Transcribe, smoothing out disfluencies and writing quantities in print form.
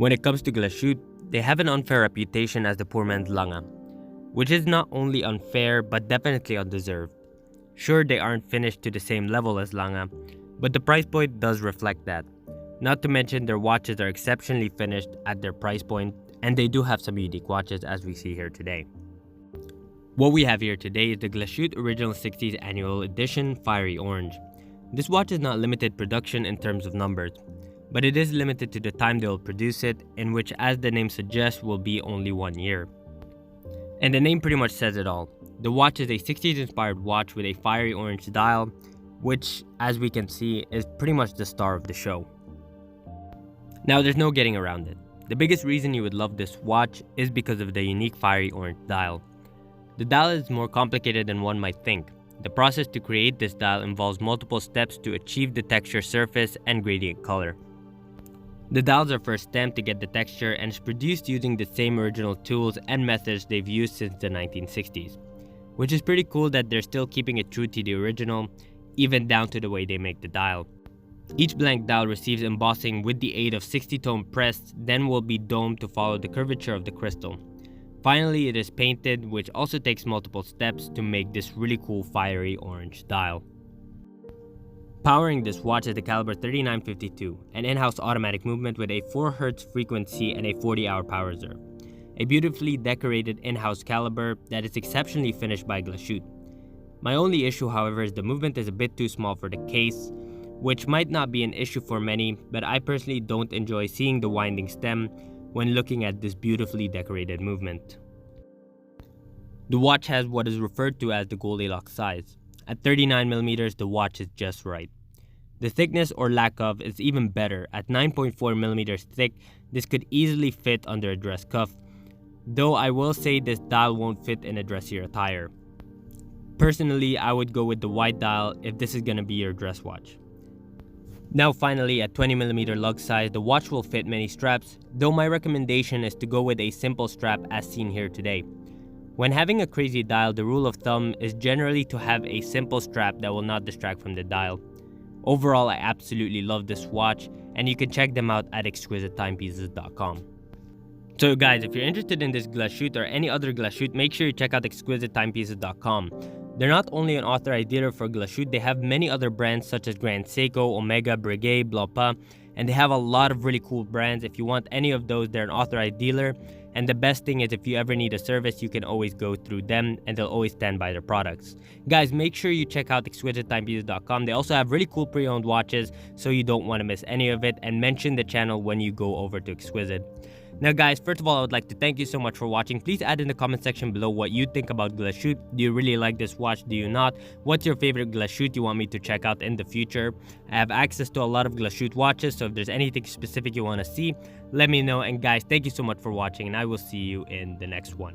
When it comes to Glashütte, they have an unfair reputation as the poor man's Lange, which is not only unfair but definitely undeserved. Sure, they aren't finished to the same level as Lange, but the price point does reflect that. Not to mention their watches are exceptionally finished at their price point, and they do have some unique watches as we see here today. What we have here today is the Glashütte Original 60s Annual Edition Fiery Orange. This watch is not limited production in terms of numbers, but it is limited to the time they will produce it, in which, as the name suggests, will be only 1 year. And the name pretty much says it all. The watch is a 60s inspired watch with a fiery orange dial, which, as we can see, is pretty much the star of the show. Now, there's no getting around it. The biggest reason you would love this watch is because of the unique fiery orange dial. The dial is more complicated than one might think. The process to create this dial involves multiple steps to achieve the texture surface and gradient color. The dials are first stamped to get the texture and is produced using the same original tools and methods they've used since the 1960s, which is pretty cool that they're still keeping it true to the original, even down to the way they make the dial. Each blank dial receives embossing with the aid of 60-tone press, then will be domed to follow the curvature of the crystal. Finally, it is painted, which also takes multiple steps to make this really cool fiery orange dial. Powering this watch is the Calibre 3952, an in-house automatic movement with a 4 Hz frequency and a 40-hour power reserve. A beautifully decorated in-house caliber that is exceptionally finished by Glashütte. My only issue, however, is the movement is a bit too small for the case, which might not be an issue for many, but I personally don't enjoy seeing the winding stem when looking at this beautifully decorated movement. The watch has what is referred to as the Goldilocks size. At 39mm, the watch is just right. The thickness or lack of is even better. At 9.4mm thick, this could easily fit under a dress cuff, though I will say this dial won't fit in a dressier attire. Personally, I would go with the wide dial if this is going to be your dress watch. Now finally, at 20mm lug size, the watch will fit many straps, though my recommendation is to go with a simple strap as seen here today. When having a crazy dial, the rule of thumb is generally to have a simple strap that will not distract from the dial. Overall, I absolutely love this watch, and you can check them out at exquisitettimepieces.com. So guys, if you're interested in this Glashütte or any other Glashütte, make sure you check out exquisitettimepieces.com. They're not only an authorized dealer for Glashütte, they have many other brands such as Grand Seiko, Omega, Breguet, Blancpain, and they have a lot of really cool brands. If you want any of those, they're an authorized dealer. And the best thing is, if you ever need a service, you can always go through them and they'll always stand by their products. Guys, make sure you check out exquisitettimepieces.com. They also have really cool pre-owned watches, so you don't want to miss any of it, and mention the channel when you go over to Exquisite. Now guys, first of all, I would like to thank you so much for watching. Please add in the comment section below what you think about Glashütte. Do you really like this watch? Do you not? What's your favorite Glashütte you want me to check out in the future? I have access to a lot of Glashütte watches, so if there's anything specific you want to see, let me know. And guys, thank you so much for watching, and I will see you in the next one.